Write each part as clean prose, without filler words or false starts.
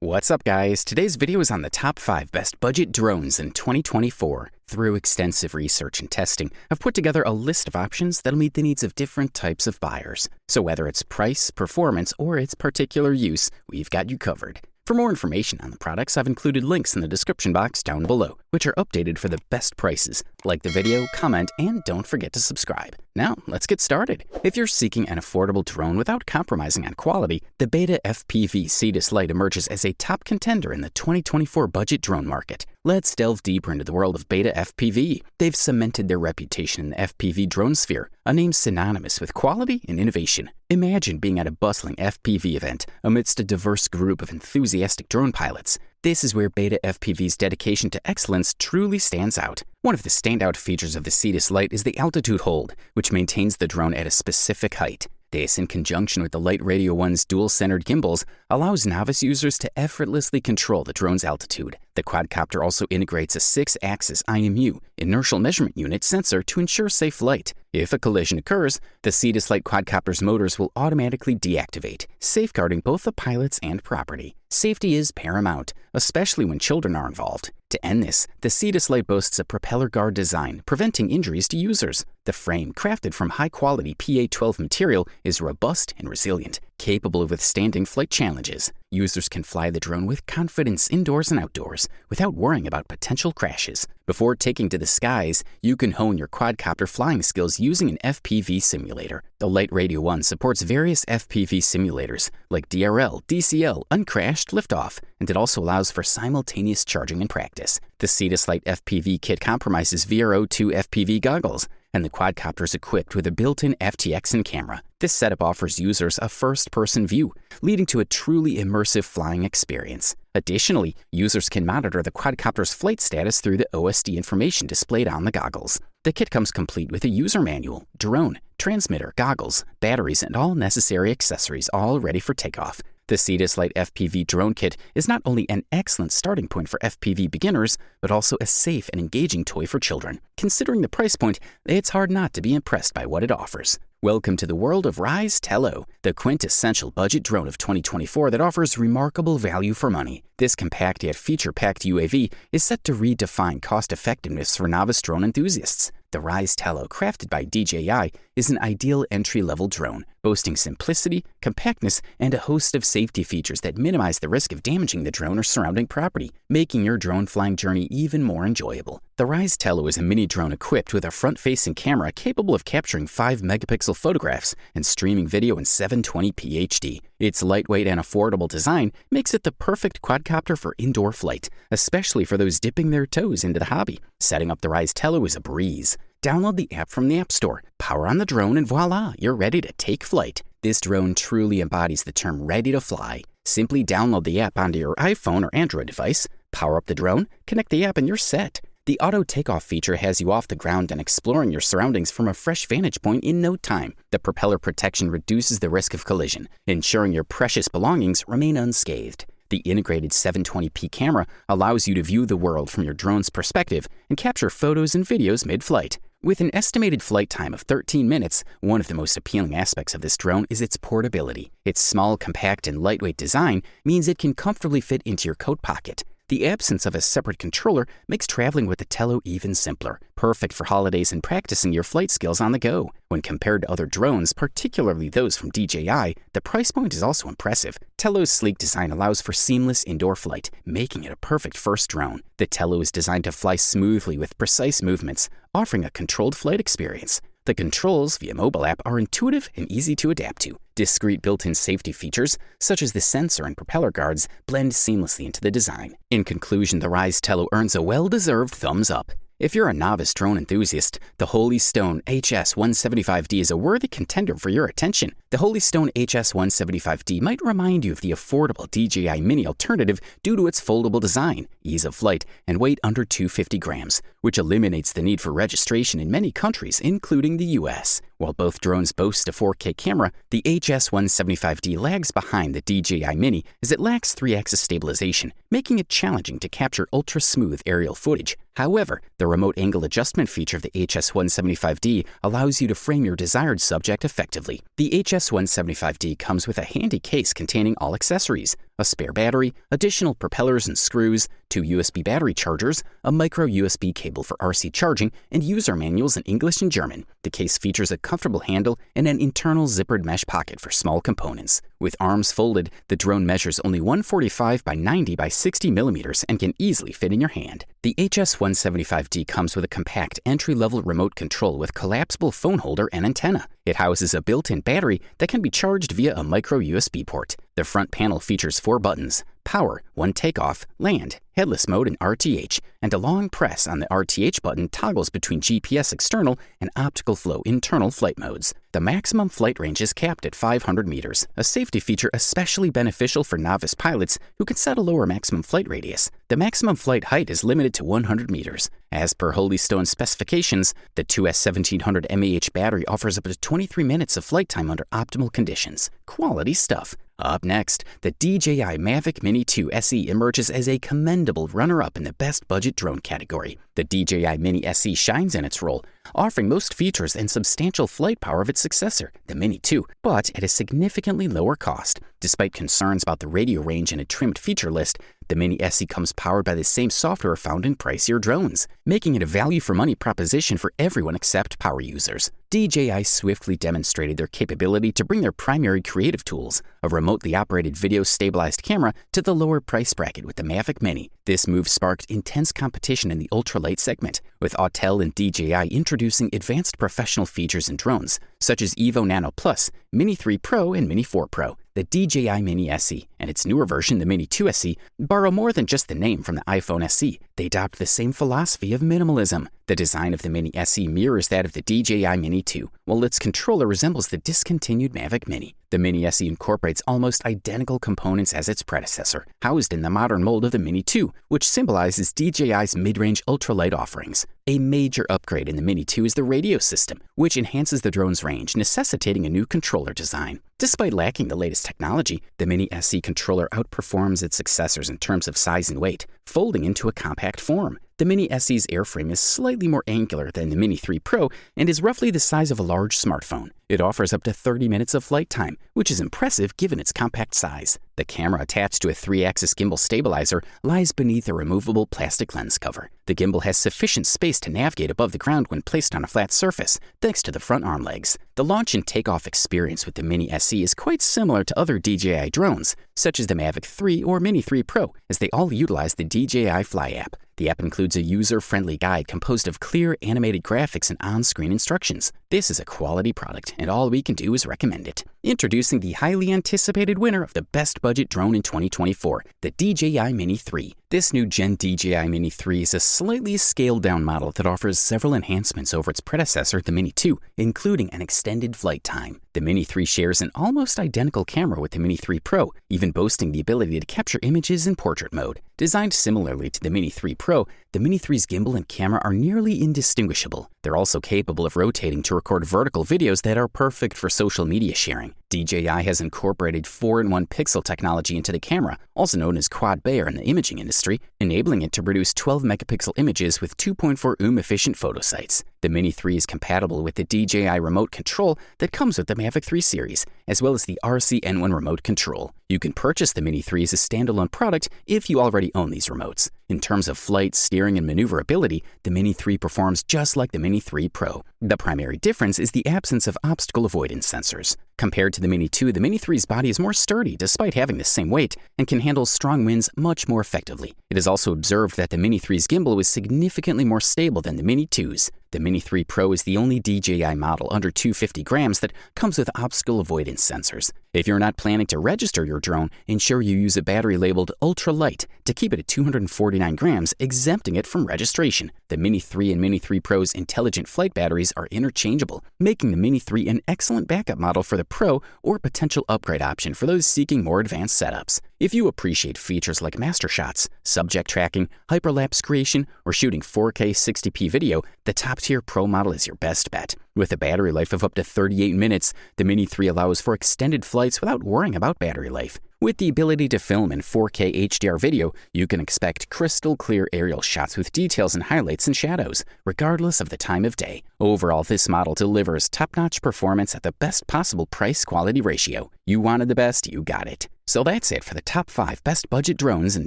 What's up, guys? Today's video is on the top 5 best budget drones in 2024. Through extensive research and testing, I've put together a list of options that'll meet the needs of different types of buyers. So whether it's price, performance, or its particular use, we've got you covered. For more information on the products, I've included links in the description box down below, which are updated for the best prices. Like the video, comment, and don't forget to subscribe. Now, let's get started. If you're seeking an affordable drone without compromising on quality, the BetaFPV Cetus Lite emerges as a top contender in the 2024 budget drone market. Let's delve deeper into the world of BetaFPV. They've cemented their reputation in the FPV drone sphere, a name synonymous with quality and innovation. Imagine being at a bustling FPV event amidst a diverse group of enthusiastic drone pilots. This is where BetaFPV's dedication to excellence truly stands out. One of the standout features of the Cetus Lite is the altitude hold, which maintains the drone at a specific height. This, in conjunction with the Lite Radio 1's dual-centered gimbals, allows novice users to effortlessly control the drone's altitude. The quadcopter also integrates a 6-axis IMU, inertial measurement unit sensor to ensure safe flight. If a collision occurs, the Cetus Lite quadcopter's motors will automatically deactivate, safeguarding both the pilots and property. Safety is paramount, especially when children are involved. To end this, the Cetus Lite boasts a propeller guard design, preventing injuries to users. The frame, crafted from high-quality PA12 material, is robust and resilient, capable of withstanding flight challenges. Users can fly the drone with confidence indoors and outdoors, without worrying about potential crashes. Before taking to the skies, you can hone your quadcopter flying skills using an FPV simulator. The Lite Radio 1 supports various FPV simulators, like DRL, DCL, Uncrashed, Liftoff, and it also allows for simultaneous charging in practice. The Cetus Lite FPV kit comprises VRO2 FPV goggles, and the quadcopter is equipped with a built-in FTX and camera. This setup offers users a first-person view, leading to a truly immersive flying experience. Additionally, users can monitor the quadcopter's flight status through the OSD information displayed on the goggles. The kit comes complete with a user manual, drone, transmitter, goggles, batteries, and all necessary accessories, all ready for takeoff. The Cetus Lite FPV drone kit is not only an excellent starting point for FPV beginners, but also a safe and engaging toy for children. Considering the price point, it's hard not to be impressed by what it offers. Welcome to the world of Ryze Tello, the quintessential budget drone of 2024 that offers remarkable value for money. This compact yet feature-packed UAV is set to redefine cost-effectiveness for novice drone enthusiasts. The Ryze Tello, crafted by DJI, is an ideal entry-level drone, boasting simplicity, compactness, and a host of safety features that minimize the risk of damaging the drone or surrounding property, making your drone flying journey even more enjoyable. The Ryze Tello is a mini drone equipped with a front-facing camera capable of capturing 5-megapixel photographs and streaming video in 720p HD. Its lightweight and affordable design makes it the perfect quadcopter for indoor flight, especially for those dipping their toes into the hobby. Setting up the Ryze Tello is a breeze. Download the app from the App Store, power on the drone, and voila, you're ready to take flight. This drone truly embodies the term ready to fly. Simply download the app onto your iPhone or Android device, power up the drone, connect the app, and you're set. The auto takeoff feature has you off the ground and exploring your surroundings from a fresh vantage point in no time. The propeller protection reduces the risk of collision, ensuring your precious belongings remain unscathed. The integrated 720p camera allows you to view the world from your drone's perspective and capture photos and videos mid-flight. With an estimated flight time of 13 minutes, one of the most appealing aspects of this drone is its portability. Its small, compact, and lightweight design means it can comfortably fit into your coat pocket. The absence of a separate controller makes traveling with the Tello even simpler, perfect for holidays and practicing your flight skills on the go. When compared to other drones, particularly those from DJI, the price point is also impressive. Tello's sleek design allows for seamless indoor flight, making it a perfect first drone. The Tello is designed to fly smoothly with precise movements, offering a controlled flight experience. The controls via mobile app are intuitive and easy to adapt to. Discrete built-in safety features, such as the sensor and propeller guards, blend seamlessly into the design. In conclusion, the Ryze Tello earns a well-deserved thumbs up. If you're a novice drone enthusiast, the Holy Stone HS175D is a worthy contender for your attention. The Holy Stone HS175D might remind you of the affordable DJI Mini alternative due to its foldable design, ease of flight, and weight under 250 grams, which eliminates the need for registration in many countries, including the US. While both drones boast a 4K camera, the HS175D lags behind the DJI Mini as it lacks 3-axis stabilization, making it challenging to capture ultra-smooth aerial footage. However, the remote angle adjustment feature of the HS175D allows you to frame your desired subject effectively. The HS175D comes with a handy case containing all accessories, a spare battery, additional propellers and screws, 2 USB battery chargers, a micro USB cable for RC charging, and user manuals in English and German. The case features a comfortable handle and an internal zippered mesh pocket for small components. With arms folded, the drone measures only 145 by 90 by 60 millimeters and can easily fit in your hand. The HS175D comes with a compact entry-level remote control with collapsible phone holder and antenna. It houses a built-in battery that can be charged via a micro USB port. The front panel features 4 buttons: power, 1 takeoff, land, headless mode, and RTH, and a long press on the RTH button toggles between GPS external and optical flow internal flight modes. The maximum flight range is capped at 500 meters, a safety feature especially beneficial for novice pilots who can set a lower maximum flight radius. The maximum flight height is limited to 100 meters. As per Holy Stone specifications, the 2S1700 mAh battery offers up to 23 minutes of flight time under optimal conditions. Quality stuff. Up next, the DJI Mavic Mini 2 SE emerges as a commendable runner-up in the best budget drone category. The DJI Mini SE shines in its role, offering most features and substantial flight power of its successor, the Mini 2, but at a significantly lower cost. Despite concerns about the radio range and a trimmed feature list, the Mini SE comes powered by the same software found in pricier drones, making it a value-for-money proposition for everyone except power users. DJI swiftly demonstrated their capability to bring their primary creative tools, a remotely operated video-stabilized camera, to the lower price bracket with the Mavic Mini. This move sparked intense competition in the ultralight segment, with Autel and DJI introducing advanced professional features in drones, such as Evo Nano Plus, Mini 3 Pro, and Mini 4 Pro. The DJI Mini SE and its newer version, the Mini 2 SE, borrow more than just the name from the iPhone SE. They adopt the same philosophy of minimalism. The design of the Mini SE mirrors that of the DJI Mini 2, while its controller resembles the discontinued Mavic Mini. The Mini SE incorporates almost identical components as its predecessor, housed in the modern mold of the Mini 2, which symbolizes DJI's mid-range ultralight offerings. A major upgrade in the Mini 2 is the radio system, which enhances the drone's range, necessitating a new controller design. Despite lacking the latest technology, the Mini SE controller outperforms its successors in terms of size and weight, folding into a compact form. The Mini SE's airframe is slightly more angular than the Mini 3 Pro and is roughly the size of a large smartphone. It offers up to 30 minutes of flight time, which is impressive given its compact size. The camera attached to a 3-axis gimbal stabilizer lies beneath a removable plastic lens cover. The gimbal has sufficient space to navigate above the ground when placed on a flat surface, thanks to the front arm legs. The launch and takeoff experience with the Mini SE is quite similar to other DJI drones, such as the Mavic 3 or Mini 3 Pro, as they all utilize the DJI Fly app. The app includes a user-friendly guide composed of clear animated graphics and on-screen instructions. This is a quality product, and all we can do is recommend it. Introducing the highly anticipated winner of the best budget drone in 2024, the DJI Mini 3. This new Gen DJI Mini 3 is a slightly scaled-down model that offers several enhancements over its predecessor, the Mini 2, including an extended flight time. The Mini 3 shares an almost identical camera with the Mini 3 Pro, even boasting the ability to capture images in portrait mode. Designed similarly to the Mini 3 Pro, the Mini 3's gimbal and camera are nearly indistinguishable. They're also capable of rotating to record vertical videos that are perfect for social media sharing. DJI has incorporated 4-in-1 pixel technology into the camera, also known as Quad Bayer in the imaging industry, enabling it to produce 12-megapixel images with 2.4 efficient photo sites. The Mini 3 is compatible with the DJI remote control that comes with the Mavic 3 series, as well as the RC-N1 remote control. You can purchase the Mini 3 as a standalone product if you already own these remotes. In terms of flight, steering, and maneuverability, the Mini 3 performs just like the Mini 3 Pro. The primary difference is the absence of obstacle avoidance sensors. Compared to the Mini 2, the Mini 3's body is more sturdy despite having the same weight and can handle strong winds much more effectively. It is also observed that the Mini 3's gimbal was significantly more stable than the Mini 2's. The Mini 3 Pro is the only DJI model under 250 grams that comes with obstacle avoidance sensors. If you're not planning to register your drone, ensure you use a battery labeled Ultra Light to keep it at 249 grams, exempting it from registration. The Mini 3 and Mini 3 Pro's intelligent flight batteries are interchangeable, making the Mini 3 an excellent backup model for the Pro or potential upgrade option for those seeking more advanced setups. If you appreciate features like master shots, subject tracking, hyperlapse creation, or shooting 4K 60p video, the top-tier Pro model is your best bet. With a battery life of up to 38 minutes, the Mini 3 allows for extended flights without worrying about battery life. With the ability to film in 4K HDR video, you can expect crystal clear aerial shots with details and highlights and shadows, regardless of the time of day. Overall, this model delivers top-notch performance at the best possible price-quality ratio. You wanted the best, you got it. So that's it for the top 5 best budget drones in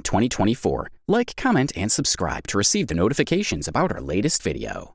2024. Like, comment, and subscribe to receive the notifications about our latest video.